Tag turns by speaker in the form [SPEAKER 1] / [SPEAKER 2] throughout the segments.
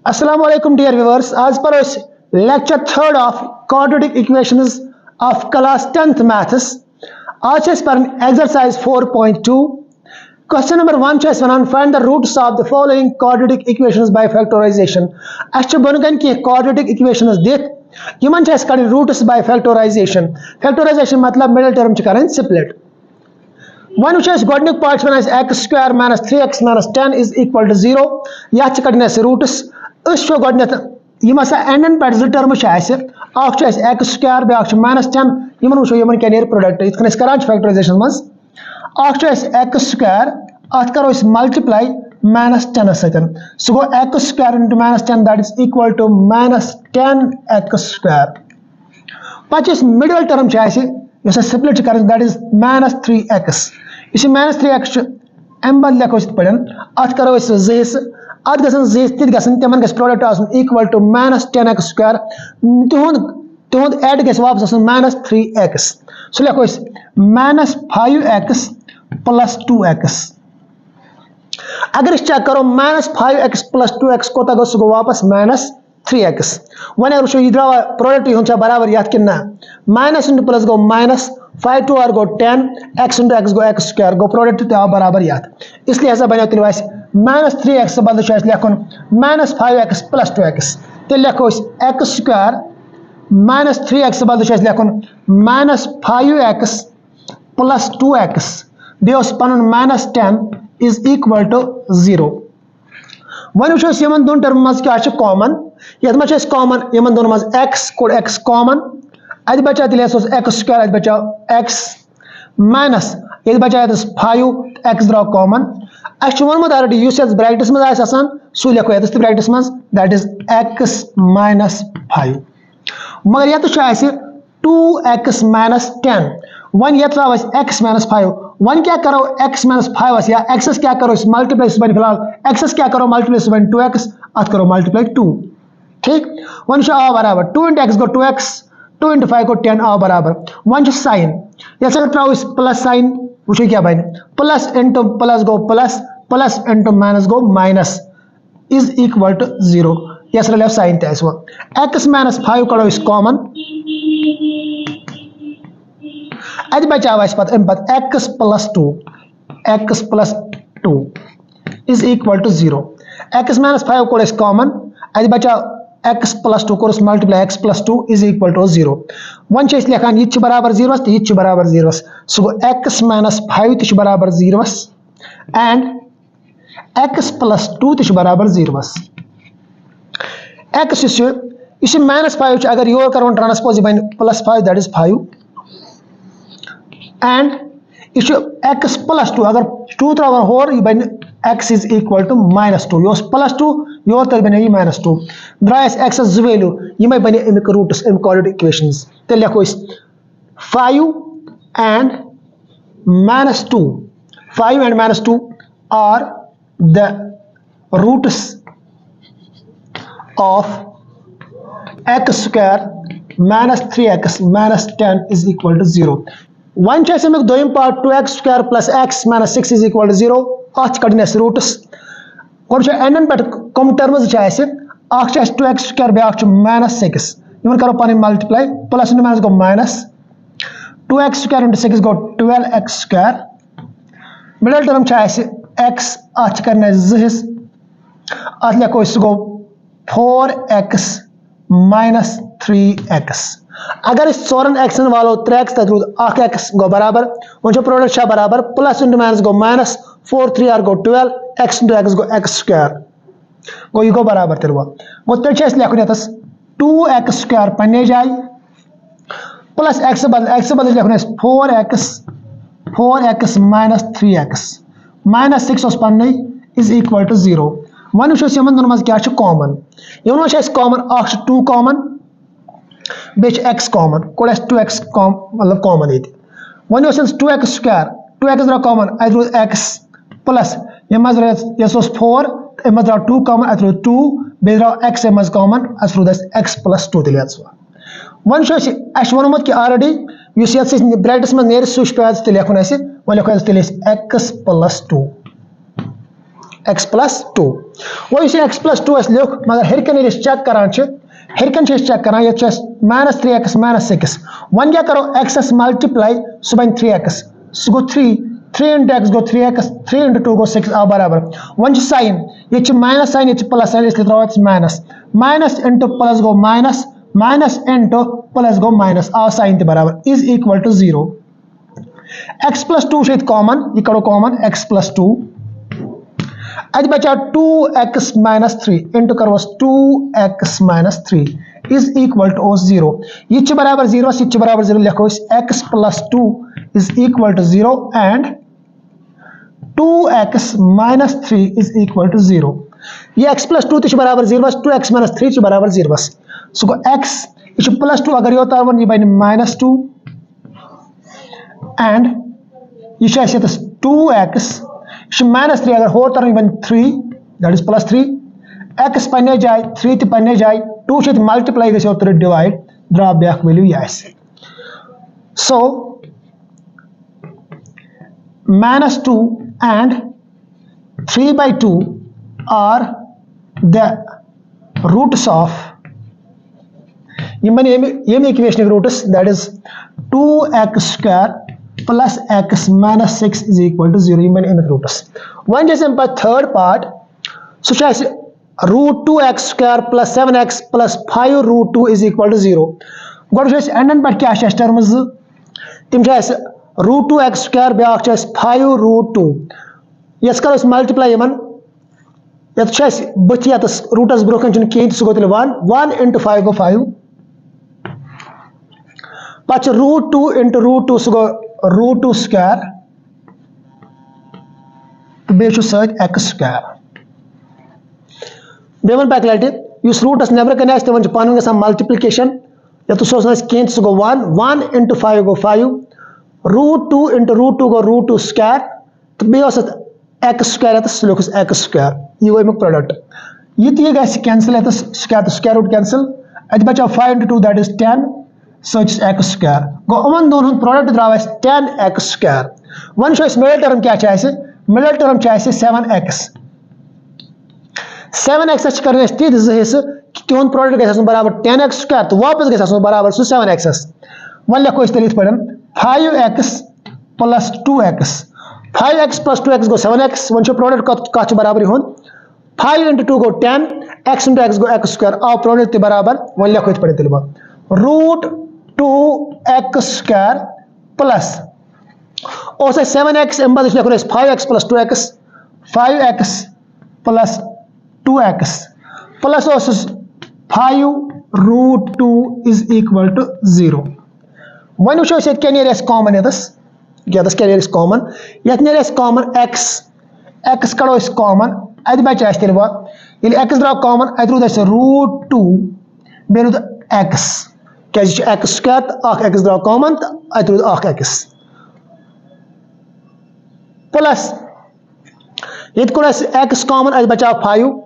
[SPEAKER 1] Assalamu alaikum dear viewers. As per us lecture third of quadratic equations of class 10th maths. आज इस पर exercise 4.2 question number 1 choice one find the roots of the following quadratic equations by factorization. अच्छे बनगन की quadratic equations देख Yemen choice करें roots by factorization. Factorization मतलब middle term च करें split. One which is godnik parts when x square minus 3x minus 10 is equal to 0. यह च करें roots इस शो गडनेथ यम हसा एंडन पे जो टर्म एक्स स्क्वायर ब्या माइनस 10 यमन वो यमन क्या नेर प्रोडक्ट इतन करान फैक्टराइजेशन मज एक्स स्क्वायर अत करो मल्टीप्लाई माइनस 10 सतन सह गो x square into minus 10 that is equal to minus 10 x square पे मिडल टर्म स्प्लिट कर दैट इज माइनस 3x इस माइनस 3x अम बद लिखो पे अत करो अत तिमन product equal to minus 10x square तुद एड ग वापस माइनस 3x सह लिखो माइनस 5x प्लस 2x अगर चेक करो माइनस 5x प्लस 2x कोता गो सह गो वापस माइनस 3x वन अगर वो यह द्राव प्रोडक्ट यह बराबर ये कि ना माइनस इंटू प्लस गो माइनस 5 टू आर गो 10 x इंटू एक्स गो एक्स स्क्वायर गो प्रोडक्ट आव बराबर ये इसलिए हसा बनो तेल माइनस 3x बदल लिखन माइनस 5x प्लस 2x तेल लिखो एक्स स्क्वायर माइनस 3x बदल लिखन माइनस 5x प्लस 2x बे पन माइनस 10 इज इक्वल टू 0 वन वो इन दोन टर्म मज क्या कॉमन ये मज कॉमन इन दोनों मज x कोड x कॉमन अत बचा तेल एक्स स्क्वायर अत बचा x माइनस ये बचा 5x द्राव कॉमन वोनमुत ऑलरेडी ब्रैकेट्स मज सह लिखो ये ब्रैकेट्स मज दैट इज x माइनस 5 मगर ये 2x माइनस 10 वन ये त्राव x माइनस 5 वन क्या करो x माइनस 5 या x क्या करो मल्टीप्लाई बन फिलहाल x क्या करो मल्टीप्लाई बन 2x अत करो मल्टीप्लाई 2 ठीक वन आ बराबर 2 इंटू एक्स गो 2x 2 इंटू 5 गो 10 आ बराबर वन साइन ये त्राव प्लस साइन वो क्या बन प्लस इंटू प्लस गो प्लस प्लस इंटू माइनस गो माइनस इज इक्वल टू 0 ये रल साइन ते एक्स माइनस 5 कड़ो कॉमन अत बचा x plus 2 is equal to 0 x minus 5 कोड़ कॉमन अत बचा एक्स प्लस 2 कोर्स multiply x plus 2 is equal to 0 वन लिखान यह बराबर 0 तो यह बराबर 0 सह गो एक्स माइनस 5 तह बराबर 0 एंड एक्स प्लस 2 तह बराबर 0 एक्स इस माइनस 5 अगर योर करो ट्रांसपोज बन प्लस 5 दैट इज 5 एंड यह एक्स प्लस 2 अगर 2 त्राव होर यह बन x is equal to minus 2 यह प्लस 2 योर तक बन माइनस 2 द्रास x जो वैल्यू ये बन अमिक रूट्स अम क्वाड्रेटिक इक्वेशंस तेल लिखो 5 and minus 2 5 and minus 2 are the roots of x square minus 3x minus 10 is equal to 0 one Amik दोम part 2x square plus x minus 6 is equal to 0 अत कड़न रूट्स गो एंडन पे कम टर्म्स 2x स्क्वायर ब्या माइनस 6 इन करो पन मल्टीप्लाई प्लस इंटू माइनस गो माइनस 2x स्क्वायर इंटू 6 गो 12x square middle term x अत कर जिस अत लिखो सह गो 4x माइनस 3x अगर इस 4x वालो 3x तक रूद 8x गो बराबर वो प्रोडक्ट बराबर प्लस इंटू माइनस गो माइनस 4 3 आर गो 12 x इंटू x गो x स्क्वायर गो यह गो बराबर तेल गो तेल लिखन ये 2x स्क्वायर पन्ने जाए प्लस x बदल लिखन 4x माइनस 3x माइनस 6 पन्न इज इक्वल टू 0 वन वो इन दोनों मज क्या कॉमन इन कॉमन 2 कॉमन बे x कॉमन कोड़ 2x मतलब कॉमन ये वन 2x स्क्वायर 2x द्राव कॉमन अत रूद x प्लस यह 4 अम 2 कॉमन अत रूद 2 बे द्राव x अम कॉमन अत रूद x प्लस 2 तेल वन वोनमुत कि ऑलरेडी ब्रैकेट्स मज नेर सह पे लिखुन वन लिखो तेल x प्लस 2 x plus 2 वो इसे x plus 2 अस लिख मगर हेरकन ये चेक करान छ हेरकन छ चेक करान ये छ minus 3x minus 6 वन क्या करो x s multiply सो बन 3x सो गो 3 into x गो 3x 3 into 2 गो 6 आ बराबर वन छ sin ये छ minus sin ये छ plus sin इसलिए त्रोच minus minus into plus गो minus minus into plus गो minus आ sin ते बराबर is equal to 0 x plus 2 से कॉमन ये करो कॉमन x plus 2 आज बचा 2x minus 3 into करवस 2x minus 3 is equal to 0 ये च बराबर 0 ये च बराबर 0 लिखो इस x plus 2 is equal to 0 and 2x minus 3 is equal to 0 ये x plus 2 च बराबर 0 2x minus 3 च बराबर 0 सो को x ये plus 2 अगर ये होता है ये बन minus 2 and ये शायद 2x minus 3 अगर हो तो बन 3 that is plus 3 x पन्ने जाए 3 ते पन्ने जाए 2 से मल्टीप्लाई गसे और डिवाइड ड्रॉप बैक वैल्यू ये ऐसे so minus 2 and 3 by 2 are the roots of ये equation roots that is 2x square plus x minus 6 is equal to 0 in the roots. One just in third part, so shall I say root 2x square plus 7x plus 5 root 2 is equal to 0. What is and but cash terms? Tim root 2x square by 5 root 2. Yes, colors multiply even. Yet chess but yet the root is broken to key so go to 1 into 5 go 5. But root 2 into root 2 so go root 2 square to be search x square. Bevan back let it use root as never connect the one some multiplication. You have to source so go 1 into 5 go 5 root 2 into root 2 go root 2 square to be also x square at the locus x square. You will make product. You guys cancel at the square root cancel at batch of 5 into 2 that is 10. So it's x square. Go on दोनों product draw as 10x square. One choice middle term क्या चाहिए? Middle term चाहिए 7x. 7x अच्छ करने स्थित है क्यों product के साथ बराबर 10x square तो वापस के साथ बराबर सो 7x. वन लिखो इस तरीके पढ़न 5x plus 2x. 5x plus 2x go 7x. One चो product का बराबर होन 5 into 2 go 10 x into x go x square. आओ product के बराबर वन लिखो इस पढ़े तिलबा root 2x square plus also 7x embed 5x plus 2x 5x plus 2x plus also 5 root 2 is equal to 0 when you show say can here is common this can here is common yet here is common x kado is common adi by chase tilba il x draw common I through this root 2 below the x x square x draw common I through x plus it could x common as बचा 5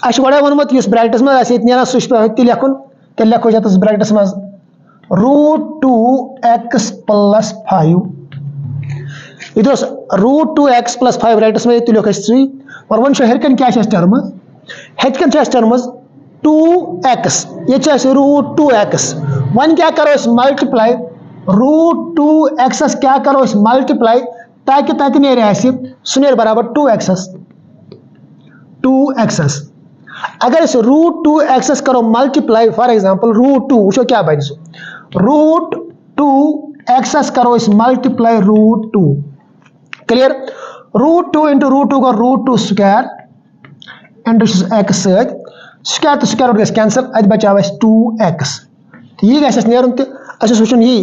[SPEAKER 1] अश vada वनमत use brackets में ऐसे इतने ना सुश पे तिल यकुन तिल यको जाता ब्रैकेट्स में root 2x plus 5 इधर root 2x plus 5 ब्रैकेट्स में तिल यको इस और वन शहर कन क्या है टर्म h कन क्या टर्म 2x ये चाहिए root 2x वन क्या करो इस मल्टीप्लाई root 2x क्या करो इस मल्टीप्लाई ताकि ताकि नहीं रहे ऐसे सुनेर बराबर 2x अगर इस root 2x करो मल्टीप्लाई फॉर एग्जांपल root 2 वो क्या बन सो root 2x करो इस multiply root 2 clear root 2 into root 2 का root 2 square into x square तो स्क्वायर रूट कैंसिल आज बचा हुआ 2x ये कैसे नेरुन ते अच्छा सोचन ये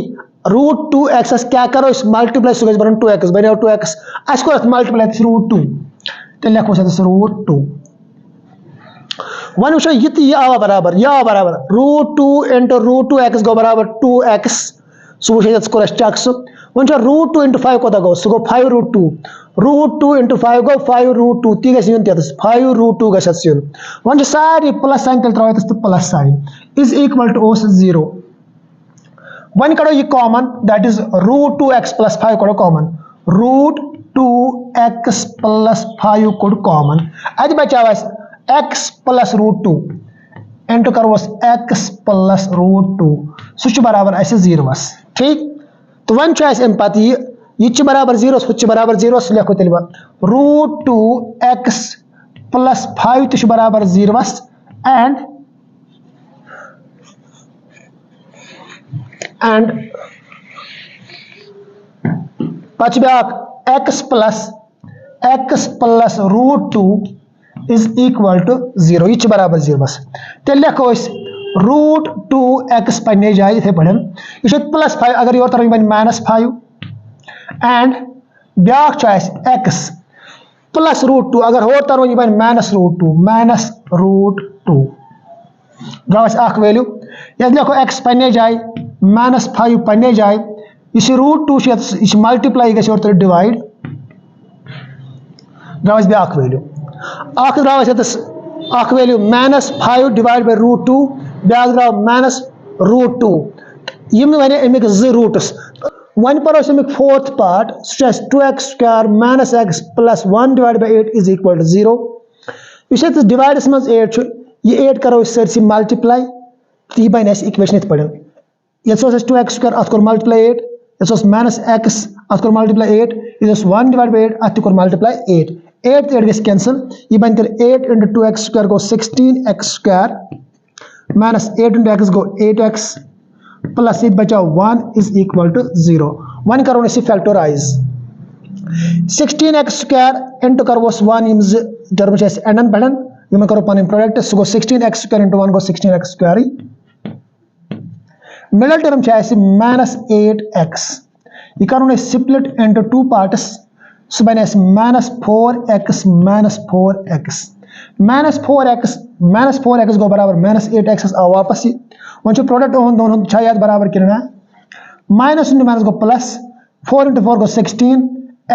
[SPEAKER 1] root 2x क्या करो इस मल्टीप्लाई सो गस बन 2x बने 2x अस को मल्टीप्लाई root 2 ते लिखो से root 2 वन उशो ये आवा बराबर root 2 into root 2x गो बराबर 2x सो वो को check so one root 2 into 5 को गो सो गो 5 root 2 root 2 into 5 go 5 root 2 ती गस यून ते 5 root 2 गस यून वन सारी प्लस साइन तल त्रावे तो plus sign is equal to 0 वन करो ये common that is root 2x plus 5 करो कॉमन root 2x plus 5 कोड कॉमन अत बचाव x plus root 2 इंटू करोस x plus root 2 सह बराबर 0 ठीक तो वन पत यह बराबर 0 हु बराबर 0 लिखो तेल रूट 2x plus 5 तो बराबर 0 and पच back x plus root 2 is equal to 0 यह बराबर 0 तेल लिखो रूट 2x पन्ने जाए इथे पढ़न यह प्लस 5 अगर योर तरह बन -5 एंड ब्याक x प्लस रूट 2 अगर होर तरह बन -रूट 2 द्राव वैल्यू ये लिखो x पन्ने जाए -5 पन्ने जाए यह रूट 2 यह मल्टीप्लाई गई डिवाइड द्राव ब्याक वैल्यू द्राव वैल्यू -5 डिवाइड बाय रूट 2 ब्याक द्राव -रूट 2 यम वन अमिक जो रूट्स वन पर फोर्थ पार्ट सह 2x square -x plus 1 divided by 8 is equal to 0 इस डिवाइडस मज 8 यह 8 करो सरसी मल्टीप्लाई तो यह बन इक्वेशन इत पड़न ये 2x स्क्वायर अत कोर मल्टीप्लाई 8 ये -x अत कोर मल्टीप्लाई 8 ये 1 divided by 8 अत कोर मल्टीप्लाई 8 8 गई कैंसिल यह बन 8 into 2x स्क्वायर गो 16x स्क्वायर -8 into x गो 8x प्लस ये बचा 1 is equal to 0 1 करो फैक्टराइज 16x स्क्वायर इंटू करोस 1 यम टर्म एंडन पड़न यम करो पन प्रोडक्ट सह गो 16x स्क्वायर इंटू 1 गो 16x square middle term -8x यह करो स्प्लिट इंटू 2 पार्ट्स सह बन -4x -4x गो बराबर -8x आव वापस वो प्रोडक्ट दोनों याद बराबर कि माइनस इंटू माइनस गो प्लस 4 into 4 गो 16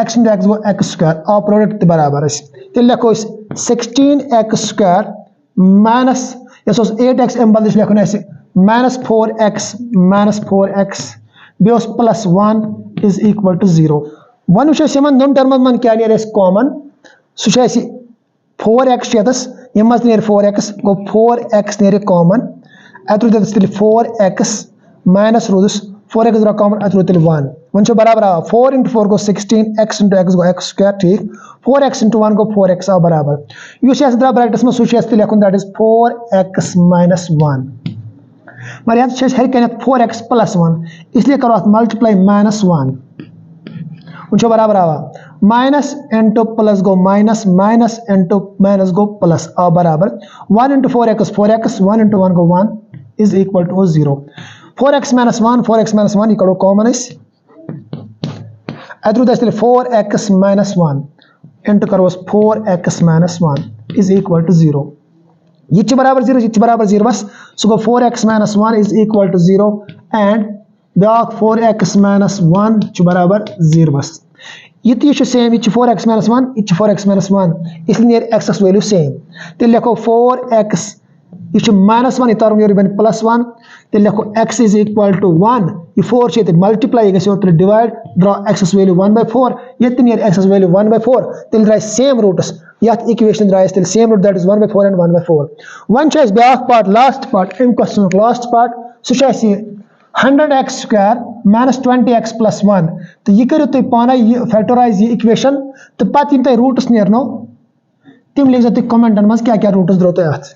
[SPEAKER 1] x into x गो x स्क्वायर आव प्रोडक्ट बराबर तेल लिखो 16x स्क्वायर माइनस 8x अम बदल लिखो -4x बे प्लस 1 is equal to 0 वन वो दोन टर्मन मन क्या कॉमन सह 4x यम 4x गो 4x नीर कॉमन अत रूद 4x माइनस रूदस 4x द्रा कॉमन अत रूद 1 वन बराबर 4 into 4 गो 16 x into x गो x स्क्वायर ठीक 4x into 1 गो 4x आ बराबर इस द्रा ब्रैकेट्स में सह लिखुन दैट इज 4x minus 1 मगर यहाँ हर कन 4x plus 1 इसलिए करो मल्टीप्लाई -1 वो बराबर आवा माइनस इंटू प्लस गो माइनस माइनस इंटू माइनस गो प्लस आ बराबर 1 into 4x 1 into 1 go 1 is equal to 0 4x minus 1 ये करो कॉमन अत रूद 4x minus 1 इंटू करो 4x minus 1 is equal to 0 यह बराबर 0 सह गो 4x minus 1 is equal to 0 and back 4x minus 1 बराबर 0 यह सेम यह 4x minus 1 यह 4x minus 1 इसलिए x वैल्यू सेम तेल लिखो 4x यह -1 यह तरम बन +1 तेल लिखो x is equal to 1 यह 4 ये मल्टीप्लाई गई डिवाइड ड्रा x वैल्यू 1/4 ये x वैल्यू 1/4 तेल द्राय सेम रूट्स यथ इक्वेशन द्राय तेल same root that is 1/4 and 1/4 वन ब्याक पार्ट लास्ट पार्ट अम क्वेश्चन लास्ट पार्ट सह 100x स्क्वायर -20x plus 1 तो यह करो तुम पाना फैक्टराइज ये इक्वेशन तो पत यम तुम रूट्स नेरनो तिम लिखो तुम कमेंटन मज क्या क्या रूट्स द्रो तुम अत